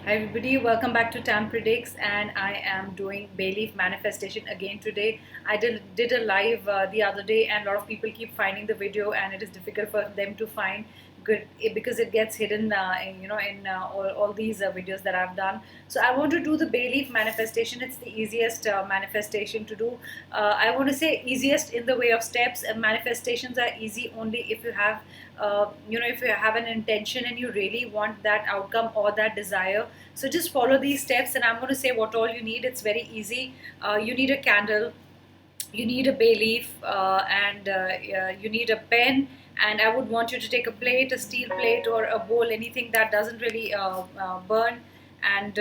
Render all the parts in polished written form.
Hi everybody, welcome back to Tam Predicts, and I am doing Bayleaf manifestation again today. I did a live the other day, and a lot of people keep finding the video, and it is difficult for them to find good because it gets hidden in all these videos that I've done. So I want to do the Bayleaf manifestation. It's the easiest manifestation to do. I want to say easiest in the way of steps, and manifestations are easy only if you have if you have an intention and you really want that outcome or that desire. So just follow these steps, and I'm going to say what all you need. It's very easy. You need a candle, you need a bay leaf, and you need a pen. And I would want you to take a plate, a steel plate or a bowl, anything that doesn't really burn. And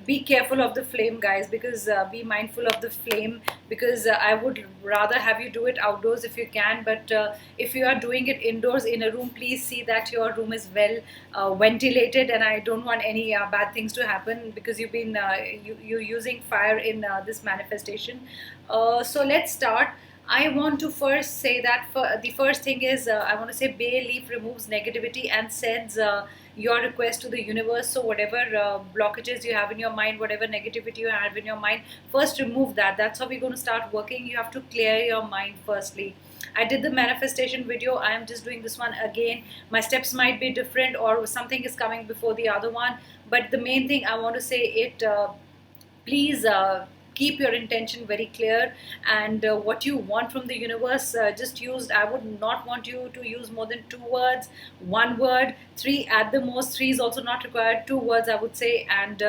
be careful of the flame, guys, because be mindful of the flame, because I would rather have you do it outdoors if you can. But if you are doing it indoors in a room, please see that your room is well ventilated, and I don't want any bad things to happen, because you're using fire in this manifestation. So let's start. I want to first say that the first thing is I want to say bay leaf removes negativity and sends your request to the universe. So whatever blockages you have in your mind, whatever negativity you have in your mind, first remove that. That's how we're going to start working. You have to clear your mind firstly. I did the manifestation video. I am just doing this one again. My steps might be different, or something is coming before the other one. But the main thing I want to say it. Please keep your intention very clear, and what you want from the universe, just use. I would not want you to use more than 2 words, 1 word, three at the most. Three is also not required. 2 words, I would say. And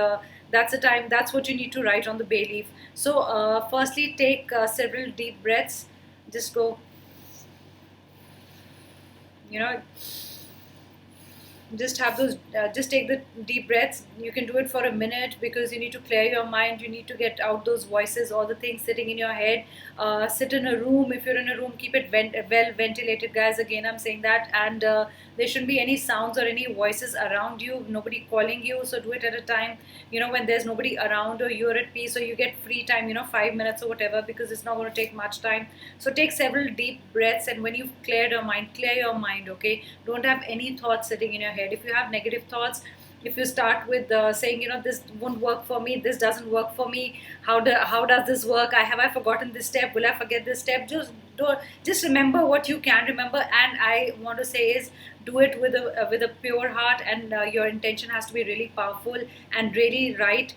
that's the time. That's what you need to write on the bay leaf. So firstly, take several deep breaths. Just go, you know just have those just take the deep breaths. You can do it for a minute, because you need to clear your mind. You need to get out those voices, all the things sitting in your head. Sit in a room. If you're in a room, keep it well ventilated, guys. Again, I'm saying that. And there shouldn't be any sounds or any voices around you, nobody calling you. So do it at a time, when there's nobody around, or you're at peace, or you get free time, 5 minutes or whatever, because it's not going to take much time. So take several deep breaths, and when you've cleared your mind, clear your mind. Okay, don't have any thoughts sitting in your head. If you have negative thoughts, if you start with saying, this won't work for me, this doesn't work for me, how does this work, I forgotten this step, will I forget this step, just remember what you can remember. And I want to say is, do it with a pure heart, and your intention has to be really powerful and really right.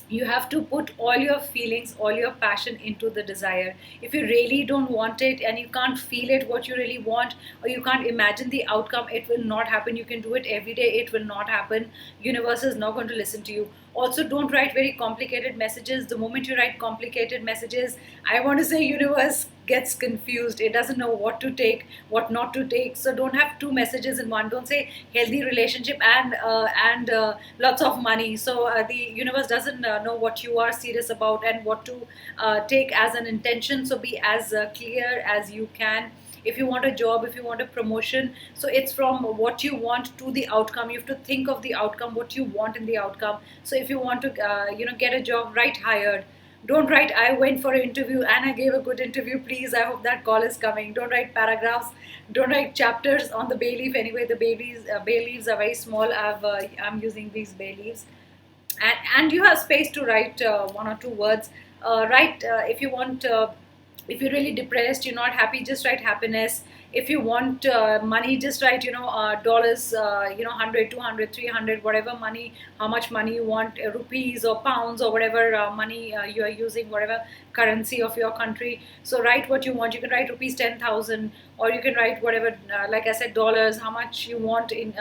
You have to put all your feelings, all your passion into the desire. If you really don't want it, and you can't feel it what you really want, or you can't imagine the outcome, it will not happen. You can do it every day, it will not happen. Universe is not going to listen to you. Also, don't write very complicated messages. The moment you write complicated messages, I want to say universe gets confused. It doesn't know what to take, what not to take. So don't have two messages in one. Don't say healthy relationship and lots of money. So the universe doesn't know what you are serious about and what to take as an intention. So be as clear as you can. If you want a job, if you want a promotion, so it's from what you want to the outcome. You have to think of the outcome, what you want in the outcome. So if you want to get a job, write hired. Don't write I went for an interview and I gave a good interview. Please, I hope that call is coming. Don't write paragraphs. Don't write chapters on the bay leaf. Anyway, the bay leaves are very small. I'm using these bay leaves, and you have space to write 1 or 2 words. Write if you want. If you're really depressed, you're not happy, just write happiness. If you want money, just write dollars, 100, 200, 300, whatever money, how much money you want, rupees or pounds or whatever money you are using, whatever currency of your country. So write what you want. You can write rupees 10,000, or you can write whatever, like I said, dollars, how much you want in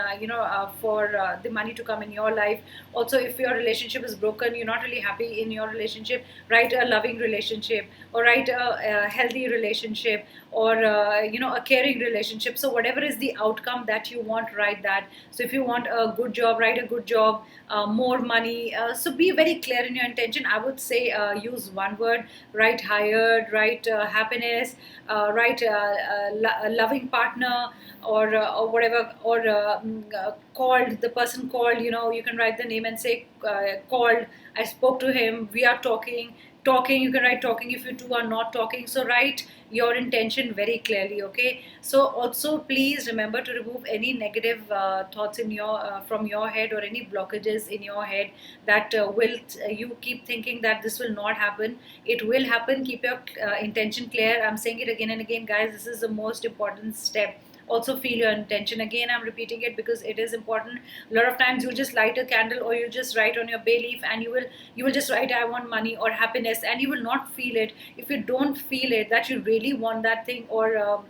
for the money to come in your life. Also, if your relationship is broken, you're not really happy in your relationship, write a loving relationship, or write a healthy relationship, or a caring relationship. So whatever is the outcome that you want, write that. So if you want a good job, write a good job, more money. So be very clear in your intention. I would say use 1 word. Write hired, write happiness, write a loving partner, or whatever, or called, the person called. You can write the name and say called, I spoke to him, we are talking. talking, you can write talking if you two are not talking. So write your intention very clearly, okay? So also please remember to remove any negative thoughts in your from your head, or any blockages in your head that you keep thinking that this will not happen. It will happen. Keep your intention clear. I'm saying it again and again, guys. This is the most important step. Also feel your intention. Again, I'm repeating it because it is important. A lot of times you'll just light a candle, or you'll just write on your bay leaf, and you will just write I want money or happiness, and you will not feel it. If you don't feel it that you really want that thing, or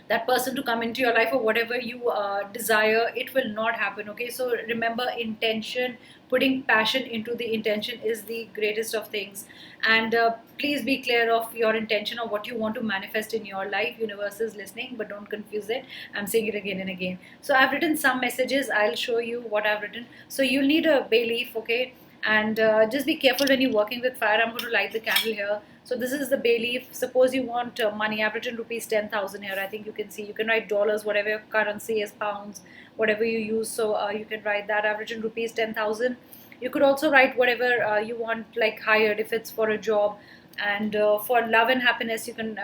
that person to come into your life, or whatever you desire, it will not happen, okay? So remember, intention, putting passion into the intention is the greatest of things. And please be clear of your intention, or what you want to manifest in your life. Universe is listening, but don't confuse it. I'm saying it again and again. So I've written some messages. I'll show you what I've written. So you'll need a bay leaf, okay? And just be careful when you're working with fire. I'm going to light the candle here. So this is the bay leaf. Suppose you want money. I've written rupees 10,000 here. I think you can see. You can write dollars, whatever your currency is, pounds, whatever you use. So you can write that. I've written rupees 10,000. You could also write whatever you want, like hired, if it's for a job. And for love and happiness, you can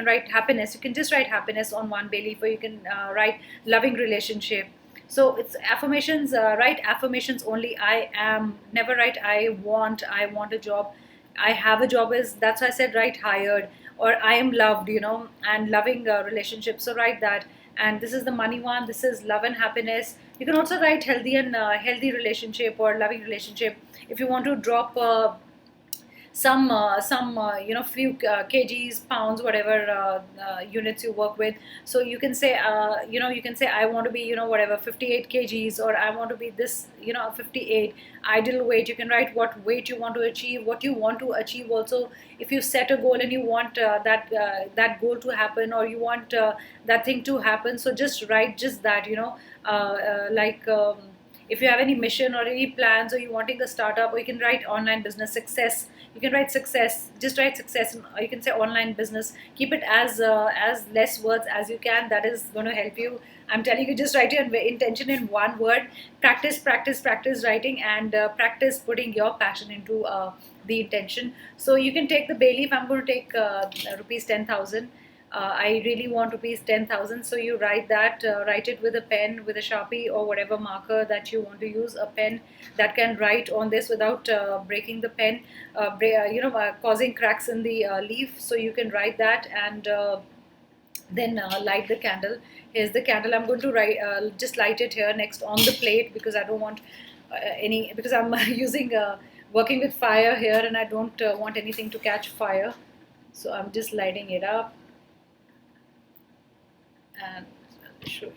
write happiness. You can just write happiness on one bay leaf, or you can write loving relationship. So it's affirmations. Write affirmations only. I am. Never write I want. I want a job. I have a job. Is That's why I said write hired, or I am loved. And loving relationship. So write that. And this is the money one. This is love and happiness. You can also write healthy and healthy relationship, or loving relationship. If you want to drop some few kgs, pounds, whatever units you work with. So you can say you can say I want to be whatever 58 kgs, or I want to be this 58 ideal weight. You can write what weight you want to achieve, what you want to achieve. Also, if you set a goal and you want that goal to happen, or you want that thing to happen, so just write just that, like if you have any mission or any plans, or you wanting a startup, or you can write online business success. You can write success, just write success, or you can say online business. Keep it as less words as you can. That is going to help you. I'm telling you, just write your intention in one word. Practice, practice, practice writing, and practice putting your passion into the intention. So you can take the bay leaf. I'm going to take rupees 10,000. I really want rupees 10,000. So you write that, write it with a pen, with a Sharpie, or whatever marker that you want to use. A pen that can write on this without breaking the pen, causing cracks in the leaf. So you can write that, and then light the candle. Here's the candle. I'm going to just light it here next on the plate, because I don't want because I'm using working with fire here, and I don't want anything to catch fire. So I'm just lighting it up. And I'll show you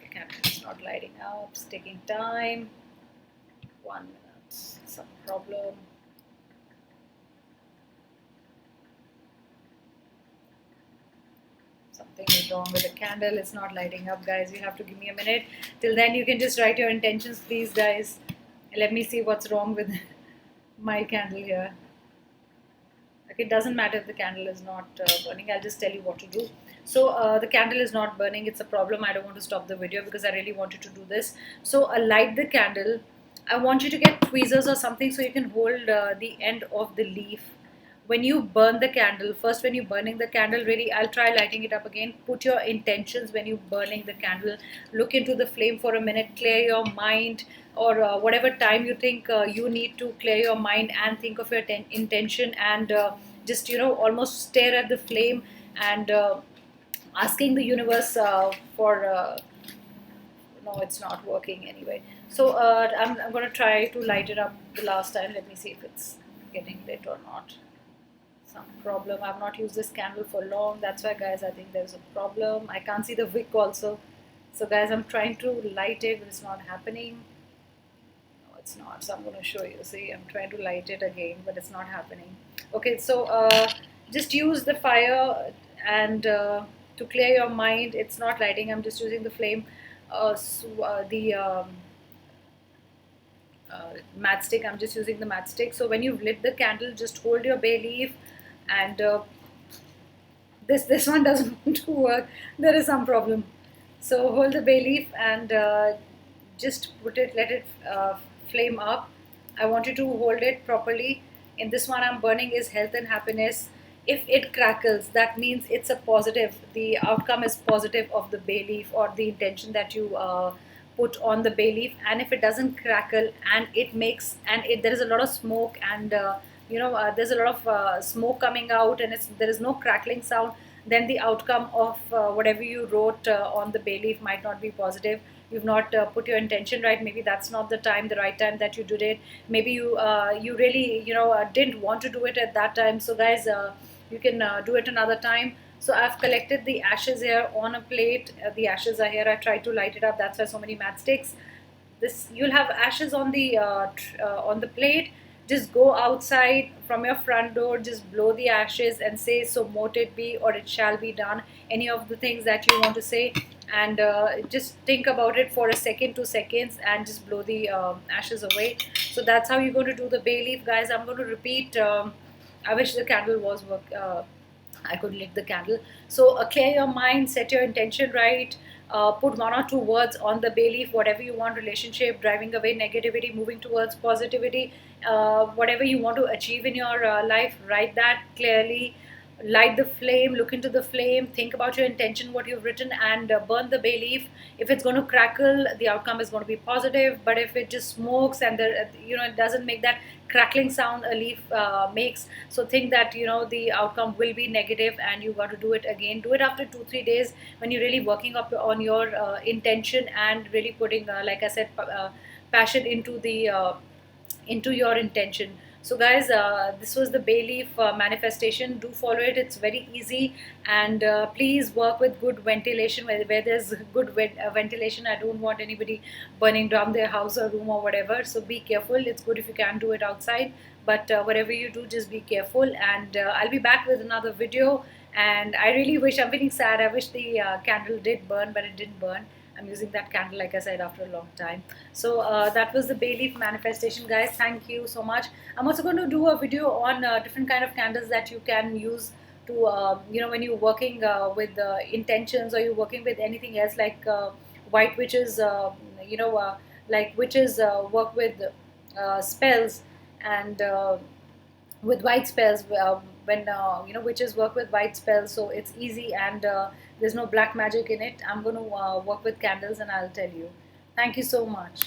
the camera is not lighting up. It's taking time. 1 minute. Some problem. Something is wrong with the candle. It's not lighting up, guys. You have to give me a minute. Till then, you can just write your intentions, please, guys. Let me see what's wrong with my candle here. Okay, it doesn't matter if the candle is not burning. I'll just tell you what to do. So the candle is not burning. It's a problem. I don't want to stop the video because I really wanted to do this. So light the candle. I want you to get tweezers or something so you can hold the end of the leaf. When you burn the candle, first when you're burning the candle, really, I'll try lighting it up again. Put your intentions when you're burning the candle. Look into the flame for a minute. Clear your mind, or whatever time you think you need to clear your mind, and think of your intention, and just almost stare at the flame, and asking the universe for no, it's not working anyway. So I'm going to try to light it up the last time. Let me see if it's getting lit or not. Some problem. I've not used this candle for long. That's why, guys, I think there's a problem. I can't see the wick also. So guys, I'm trying to light it, but it's not happening. No, it's not. So I'm going to show you. See, I'm trying to light it again, but it's not happening. Okay, so just use the fire and to clear your mind. It's not lighting. I'm just using the flame, matchstick. I'm just using the matchstick. So when you've lit the candle, just hold your bay leaf, and this one doesn't want to work. There is some problem. So hold the bay leaf and just let it flame up. I want you to hold it properly, In this one I'm burning is health and happiness. If it crackles, that means it's a positive. The outcome is positive of the bay leaf or the intention that you put on the bay leaf. And if it doesn't crackle and it makes and there is a lot of smoke and there's a lot of smoke coming out and there is no crackling sound, then the outcome of whatever you wrote on the bay leaf might not be positive. You've not put your intention right. Maybe that's not the right time that you did it. Maybe you really didn't want to do it at that time. So guys, you can do it another time. So I've collected the ashes here on a plate. The ashes are here. I tried to light it up. That's why so many matchsticks. This, you'll have ashes on the plate. Just go outside from your front door, just blow the ashes and say, so mote it be, or it shall be done. Any of the things that you want to say, and just think about it for a second, 2 seconds, and just blow the ashes away. So that's how you're going to do the bay leaf, guys. I'm going to repeat. I wish the candle was I could lit the candle. So clear your mind, set your intention right. Put 1 or 2 words on the bay leaf, whatever you want: relationship, driving away negativity, moving towards positivity, whatever you want to achieve in your life. Write that clearly, light the flame, look into the flame, think about your intention, what you've written, and burn the bay leaf. If it's going to crackle, the outcome is going to be positive. But if it just smokes and it doesn't make that crackling sound a leaf makes, so think that the outcome will be negative, and you got to do it again. Do it after 2-3 days when you're really working up on your intention and really putting like I said, passion into your intention. So guys, this was the bay leaf manifestation. Do follow it. It's very easy. And please work with good ventilation. Where there's good ventilation, I don't want anybody burning down their house or room or whatever. So be careful. It's good if you can do it outside, but whatever you do, just be careful. And I'll be back with another video. And I really wish, I'm feeling sad, I wish the candle did burn, but it didn't burn. I'm using that candle, like I said, after a long time. So that was the bay leaf manifestation, guys. Thank you so much. I'm also going to do a video on different kind of candles that you can use to, when you're working with intentions, or you're working with anything else, like white witches, like witches work with spells, and with white spells, when witches work with white spells. So it's easy, and there's no black magic in it. I'm going to work with candles, and I'll tell you. Thank you so much.